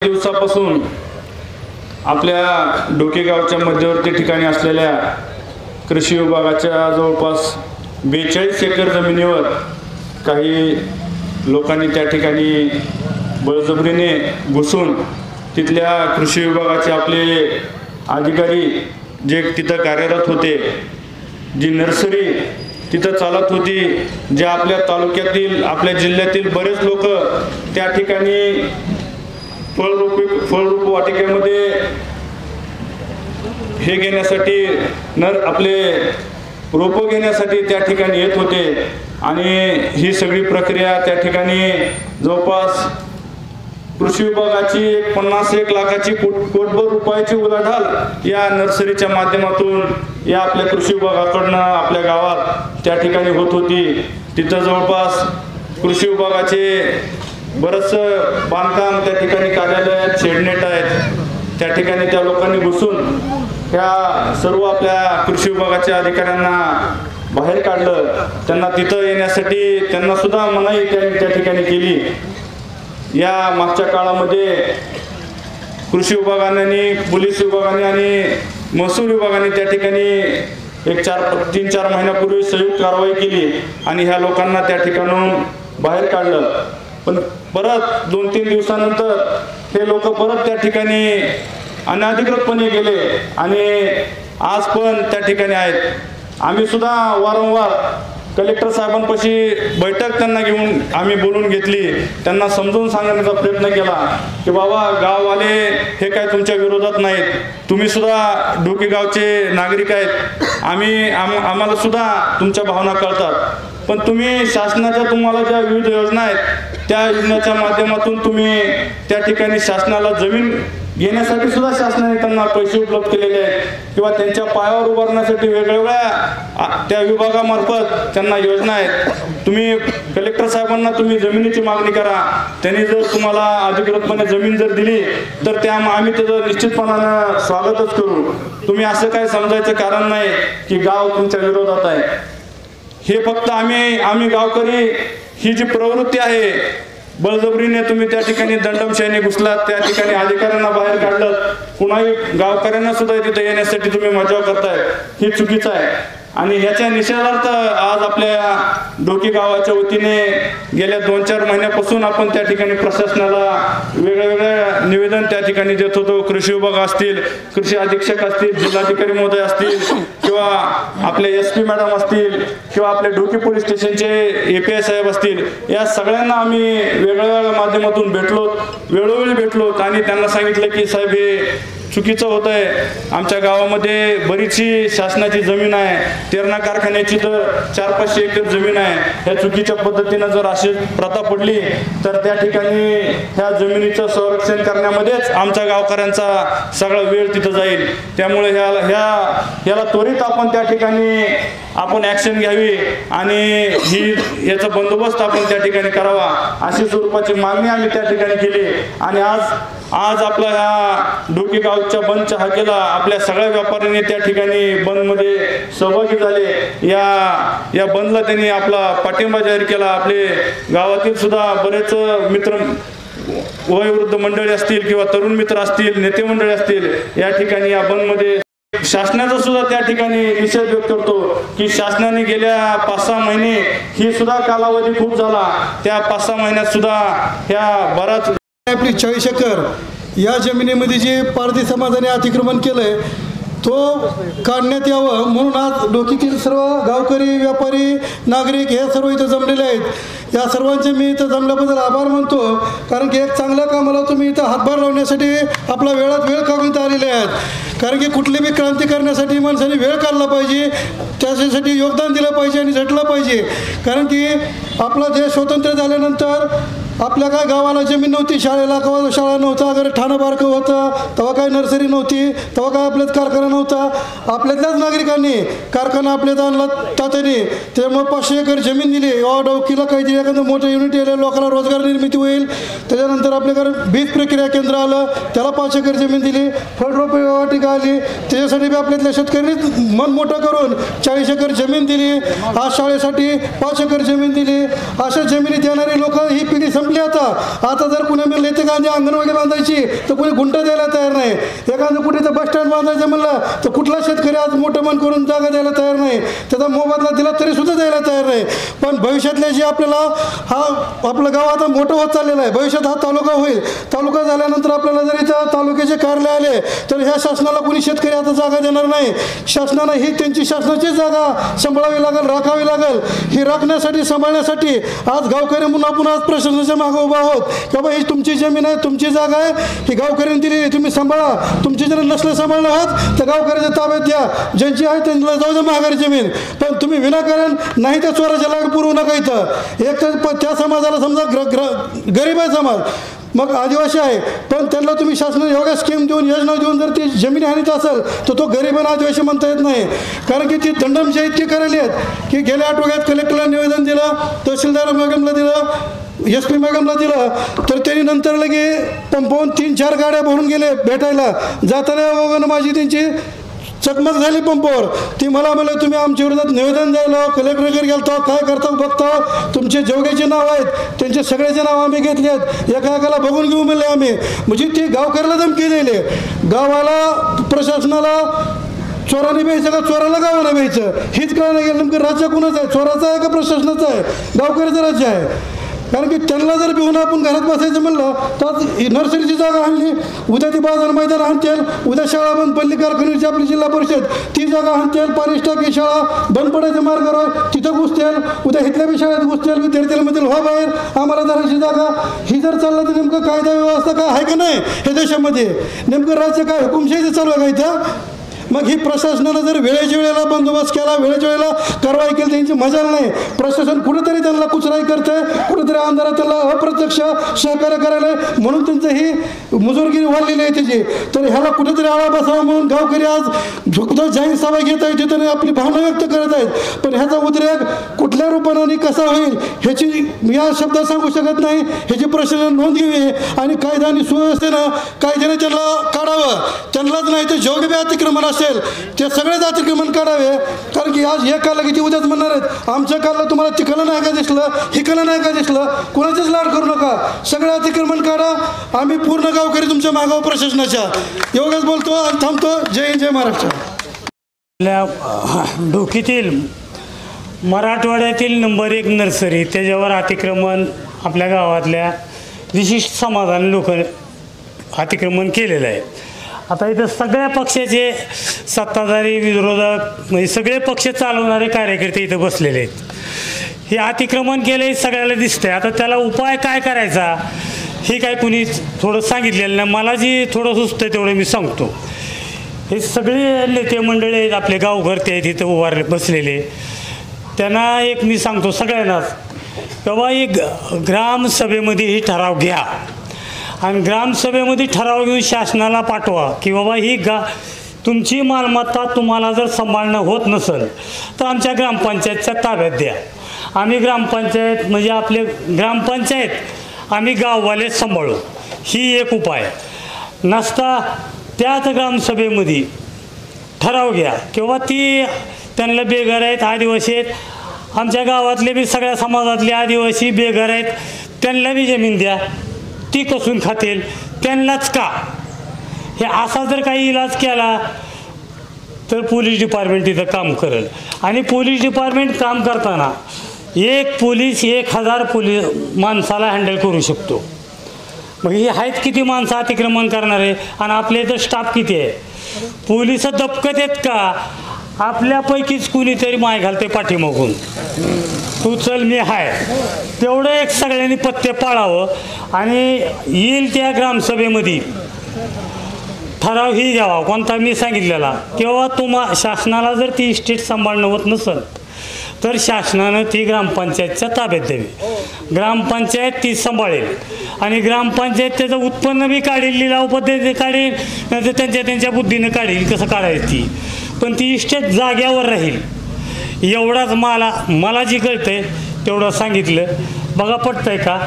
दिवसापासून आपल्या डोकेगावच्या मध्यवर्ती ठिकाणी असलेल्या कृषी विभागाच्या जवळपास 42 एकर जमिनीवर काही लोकांनी त्या ठिकाणी बळजबरीने घुसून तिथल्या कृषी विभागाचे आपले अधिकारी जे तिथं कार्यरत होते, जी नर्सरी तिथं चालत होती, जे आपल्या तालुक्यातील आपल्या जिल्ह्यातील बरेच लोक त्या ठिकाणी फळरूप वाटिकेमध्ये हे घेण्यासाठी आपले रोपं घेण्यासाठी त्या ठिकाणी येत होते आणि ही सगळी प्रक्रिया त्या ठिकाणी जवळपास कृषी विभागाची 51 लाखाची कोटभर रुपयाची उलाढाल या नर्सरीच्या माध्यमातून या आपल्या कृषी विभागाकडनं आपल्या गावात त्या ठिकाणी होत होती। तिथं जवळपास कृषी विभागाचे बरंचसं बांधकाम त्या ठिकाणी कार्यालय आहेत, शेडनेट आहेत, त्या ठिकाणी त्या लोकांनी घुसून ह्या सर्व आपल्या कृषी विभागाच्या अधिकाऱ्यांना बाहेर काढलं। त्यांना तिथं येण्यासाठी त्यांना सुद्धा मनाई त्या ठिकाणी केली। या मागच्या काळामध्ये कृषी विभागाने, पोलीस विभागाने आणि महसूल विभागाने त्या ठिकाणी एक 3-4 महिन्यापूर्वी संयुक्त कारवाई केली आणि ह्या लोकांना त्या ठिकाणून बाहेर काढलं। पण परत 2-3 दिवसानंतर हे लोक परत त्या ठिकाणी अनधिकृतपणे गेले आणि आज पण त्या ठिकाणी आहेत। आम्ही सुद्धा वारंवार कलेक्टर साहेबांपाशी बैठक त्यांना घेऊन आम्ही बोलून घेतली, त्यांना समजून सांगण्याचा प्रयत्न केला की बाबा गाववाले हे काय तुमच्या विरोधात नाहीत, तुम्ही सुद्धा डोकेगावचे नागरिक आहेत, आम्हाला सुद्धा तुमच्या भावना कळतात, पण तुम्ही शासनाच्या तुम्हाला ज्या विविध योजना आहेत त्या योजनेच्या माध्यमातून तुम्ही त्या ठिकाणी शासनाला जमीन घेण्यासाठी सुद्धा शासनाने त्यांना पैसे उपलब्ध केलेले आहेत किंवा त्यांच्या पायावर उभारण्यासाठी वेगवेगळ्या त्या विभागामार्फत त्यांना योजना आहेत। तुम्ही कलेक्टर साहेबांना तुम्ही जमिनीची मागणी करा, त्यांनी जर तुम्हाला अधिकृतपणे जमीन जर दिली तर त्या आम्ही त्याचं निश्चितपणानं स्वागतच करू। तुम्ही असं काय समजायचं कारण नाही की गाव तुमच्या विरोधात आहे। हे फक्त आम्ही गावकरी ही जी प्रवृत्ती आहे, बळजबरीने तुम्ही त्या ठिकाणी दंडमशाहीने घुसलात, त्या ठिकाणी अधिकाऱ्यांना बाहेर काढलं, कुणाही गावकऱ्यांना सुद्धा तिथे येण्यासाठी तुम्ही मजाव करताय, हे चुकीचं आहे। आणि ह्याच्या निषेधार्थ आज आपल्या डोकी गावाच्या वतीने गेल्या 2-4 महिन्यापासून आपण त्या ठिकाणी प्रशासनाला वेगवेगळ्या निवेदन त्या ठिकाणी देत होतो। कृषी विभाग असतील, कृषी अधीक्षक असतील, जिल्हाधिकारी महोदय असतील किंवा आपले SP मॅडम असतील किंवा आपले डोकी पोलीस स्टेशनचे API साहेब असतील, या सगळ्यांना आम्ही वेगवेगळ्या माध्यमातून वेळोवेळी भेटलो आणि त्यांना सांगितलं की साहेब हे चुकीचं होत आहे, आमच्या गावामध्ये बरीचशी शासनाची जमीन आहे, तेरणा कारखान्याची तर 400-500 एकर जमीन आहे, ह्या चुकीच्या पद्धतीनं जर अशी प्रथा पडली तर त्या ठिकाणी ह्या जमिनीचं संरक्षण करण्यामध्येच आमच्या गावकऱ्यांचा सगळा वेळ तिथं जाईल, त्यामुळे ह्याला त्वरित आपण त्या ठिकाणी आपण ॲक्शन घ्यावी आणि याचा बंदोबस्त आपण त्या ठिकाणी करावा, अशी स्वरूपाची मागणी आम्ही त्या ठिकाणी केली। आणि आज आपला ह्या डोकी गावच्या बंदच्या हाकेला आपल्या सगळ्या व्यापाऱ्यांनी त्या ठिकाणी बंदमध्ये सहभागी झाले। या बंदला त्यांनी आपला पाठिंबा जाहीर केला। आपले गावातील सुद्धा बरेच मित्र, वयोवृद्ध मंडळी असतील किंवा तरुण मित्र असतील, नेते मंडळी असतील, या ठिकाणी या बंदमध्ये शासनाचा सुद्धा त्या ठिकाणी निषेध व्यक्त करतो की शासनाने गेल्या 5-6 महिने ही सुद्धा कालावधी खूप झाला, त्या 5-6 महिन्यात सुद्धा ह्या बराच आपली 40 एकर या जमिनीमध्ये जे पारधी समाजाने अतिक्रमण केलंय तो काढण्यात यावं म्हणून आज डोकीतील सर्व गावकरी, व्यापारी, नागरिक हे सर्व इथं जमलेले आहेत। या सर्वांचे मी इथं जमल्याबद्दल आभार मानतो, कारण की एक चांगल्या कामाला तुम्ही इथं हातभार लावण्यासाठी आपला वेळात वेळ काढून इथं आलेले आहेत। कारण की कुठली बी क्रांती करण्यासाठी माणसाने वेळ काढला पाहिजे, त्याच्यासाठी योगदान दिलं पाहिजे आणि झटलं पाहिजे। कारण की आपला देश स्वतंत्र झाल्यानंतर आपल्या काय गावाला जमीन नव्हती, शाळेला किंवा शाळा नव्हता, अगर ठाणं बारकं होतं तेव्हा काय नर्सरी नव्हती, तेव्हा काय आपल्यात कारखाना नव्हता, आपल्यातल्याच नागरिकांनी कारखाना आपल्यात आणला तात्याने, त्यामुळे 500 एकर जमीन दिली। डोकीला काहीतरी एखादं मोठं युनिट येईल, लोकांना रोजगार निर्मिती होईल। त्याच्यानंतर आपल्याकडे बीज प्रक्रिया केंद्र आलं, त्याला 5 एकर जमीन दिली, फळरोपे वाटिका आली, त्याच्यासाठी बी आपल्यातल्या शेतकऱ्यांनी मन मोठं करून 40 एकर जमीन दिली। आज शाळेसाठी 5 एकर जमीन दिली। अशा जमिनीत येणारी लोक ही पिढी संपली आता जर कुणी म्हणलं इथे गांधी अंगणवाडी बांधायची तर कुणी गुंठा द्यायला तयार नाही. एखादं कुठे तर बस स्टँड बांधायचं म्हणलं तर कुठला शेतकरी आज मोठं मन करून जागा द्यायला तयार नाही. त्याचा मोबदला दिला तरी सुद्धा द्यायला तयार नाही. पण भविष्यातले जे आपल्याला आपलं गाव आता मोठं होत चाललेलं आहे. भविष्यात हा तालुका होईल. तालुका झाल्यानंतर आपल्याला जर इथं तालुक्याचे कार्यालय आले तर ह्या शासनाला कुणी शेतकरी आता जागा देणार नाही. शासनानं ही त्यांची शासनाची जागा सांभाळावी लागेल, राखावी लागेल. ही राखण्यासाठी सांभाळण्यासाठी आज गावकरी म्हणून आपण आज प्रशासनाच्या मागे उभा आहोत की बाबा ही तुमची जमीन आहे, तुमची जागा आहे, ही गावकऱ्यांनी दिलेली, तुम्ही सांभाळा. तुमची जर नसलं सांभाळणं होत तर गावकऱ्याच्या ताब्यात द्या. ज्यांची आहे त्यांना जाऊ द्या माघारी जमीन. पण तुम्ही विनाकारण नाही त्या चोराच्या लाग पुरवू नका. इथं एक तर त्या समाजाला समजा गरीब आहे समाज, मग आदिवासी आहे, पण त्यांना तुम्ही शासनाने एवढ्या स्कीम देऊन योजना देऊन जर ती जमीन हानीत असेल तर तो गरीब आणि आदिवासी म्हणता येत नाही. कारण की ती दंडमशाही इतकी करायली आहेत की गेल्या आठवड्यात कलेक्टरला निवेदन दिलं, तहसीलदार मॅडमला दिलं, SP मॅडमला दिलं, तर त्यांनी नंतर लगे पंपावून 3-4 गाड्या भरून गेले भेटायला. जाताना वगैरे माझी त्यांची चकमक झाली पंपावर. ती मला म्हणलं तुम्ही आमच्या विरोधात निवेदन द्यायला कलेक्टरकडे गेलतो, काय करता बघता, तुमचे जेवढ्याचे नाव आहेत त्यांचे सगळ्याचे नाव आम्ही घेतले आहेत, एकाला बघून घेऊ म्हणले आम्ही. म्हणजे ती गावकऱ्याला धमकी दिली. गावाला प्रशासनाला चोराने भ्यायचं का चोराला गावाला भ्यायचं हीच कळलं गेलं. नेमकं राज्य कुणाचं आहे, चोराचं आहे का प्रशासनाचं आहे? गावकऱ्याचं राज्य आहे. कारण की त्यांना जर भिवून आपण घरात बसायचं म्हणलं तर नर्सरीची जागा आणली, उद्या ती बाजार मैदान आणतील, उद्या शाळा बंद पडली, कारखान्याची आपली जिल्हा परिषद ती जागा आणतील, पालिश टाकी शाळा बंद पडायच्या मार्गावर तिथं घुसतील, उद्या इथल्या बी शाळेत घुसतील, विद्यार्थ्याला म्हणतील हो बाहेर आम्हाला धरायची जागा. ही जर चाललं तर नेमकं कायदा व्यवस्था काय आहे का नाही हे देशामध्ये? नेमकं राज्य काय हुकुमशाही चालू आहे का इथं? मग ही प्रशासनानं जर वेळेच्या वेळेला बंदोबस्त केला, वेळेच्या वेळेला कारवाई केली, त्यांची मजा नाही. प्रशासन कुठेतरी त्यांना कुचराई करते, कुठेतरी अंधारात त्यांना अप्रत्यक्ष सहकार्य करायला, म्हणून त्यांचं ही मुजोरगिरी वाढलेली आहे त्याची. तर ह्याला कुठेतरी आळा बसावा म्हणून गावकरी आज झुकतो जाहीर सभा घेत आहेत, तिथं आपली भावना व्यक्त करत आहेत. पण ह्याचा उद्रेक कुठल्या रूपाने आणि कसा होईल ह्याची या शब्दात सांगू शकत नाही. ह्याची प्रशासन नोंद घ्यावी आणि कायदा आणि सुव्यवस्थेनं कायद्याने त्यांना काढावं. त्यांनाच नाही तर जेवढे बी अतिक्रमण ते सगळेच अतिक्रमण काढावे. कारण की आज एक काला किती उद्याच म्हणणार आहेत आमच्या कालला तुम्हाला तिकडलं नाही का दिसलं, हिकडलं नाही का दिसलं, कोणाचेच लाड करू नका, सगळं अतिक्रमण काढा. आम्ही पूर्ण गावकरी तुमच्या मागाव प्रशासनाच्या. एवढंच बोलतो आणि थांबतो. जय हिंद, जय महाराष्ट्र. आपल्या डोकीतील मराठवाड्यातील नंबर 1 नर्सरी त्याच्यावर अतिक्रमण आपल्या गावातल्या विशिष्ट समाजाने लोक अतिक्रमण केलेलं आहे. आता इथं सगळ्या पक्षाचे सत्ताधारी, विरोधक म्हणजे सगळे पक्ष चालवणारे कार्यकर्ते इथं बसलेले आहेत. हे अतिक्रमण केलं हे सगळ्याला दिसतंय. आता त्याला उपाय काय करायचा हे काय कुणी थोडं सांगितलेलं नाही. मला जी थोडं सुचतं तेवढं मी सांगतो. हे सगळे नेते मंडळी आहेत, आपले गावकर्ते आहेत इथं उभारले बसलेले. त्यांना एक मी सांगतो सगळ्यांनाच, बाबा एक ग्रामसभेमध्ये ही ठराव घ्या आणि ग्रामसभेमध्ये ठराव घेऊन शासनाला पाठवा की बाबा ही तुमची मालमत्ता तुम्हाला जर सांभाळणं होत नसेल तर आमच्या ग्रामपंचायतच्या ताब्यात द्या. आम्ही ग्रामपंचायत म्हणजे आपले ग्रामपंचायत आम्ही गाववाले सांभाळू. ही एक उपाय नसता त्याच ग्रामसभेमध्ये ठराव घ्या किंवा ती त्यांना बेघर आहेत, आदिवासी आहेत, आमच्या गावातले बी सगळ्या समाजातले आदिवासी बेघर आहेत, त्यांना बी जमीन द्या, ती कसून खातील, त्यांनाच का. हे असा जर काही इलाज केला तर पोलीस डिपार्टमेंट तिथं काम करेल. आणि पोलीस डिपार्टमेंट काम करताना एक पोलीस 1000 पोलीस माणसाला हँडल करू शकतो. मग ही आहेत किती माणसं अतिक्रमण करणारे आणि आपल्या इथं स्टाफ किती आहे? पोलिस दबकत आहेत का? आपल्यापैकीच कुणीतरी माय घालते पाठीमागून, तू चल मी हाय. तेवढं एक सगळ्यांनी पत्ते पाळावं आणि येईल त्या ग्रामसभेमध्ये ठराव ही घ्यावा कोणता मी सांगितलेला. किंवा शासनाला जर ती इस्टेट सांभाळणं होत नसेल तर शासनानं ती ग्रामपंचायतच्या ताब्यात द्यावी. ग्रामपंचायत ती सांभाळेल आणि ग्रामपंचायत त्याचं उत्पन्न बी काढेल, लिलाव पद्धती काढेल, नाही तर त्यांच्या बुद्धीनं काढेल कसं काढायची ती. पण ती इस्टेट जाग्यावर राहील. एवढाच मला जी कळतंय तेवढं सांगितलं. बघा पटतंय का?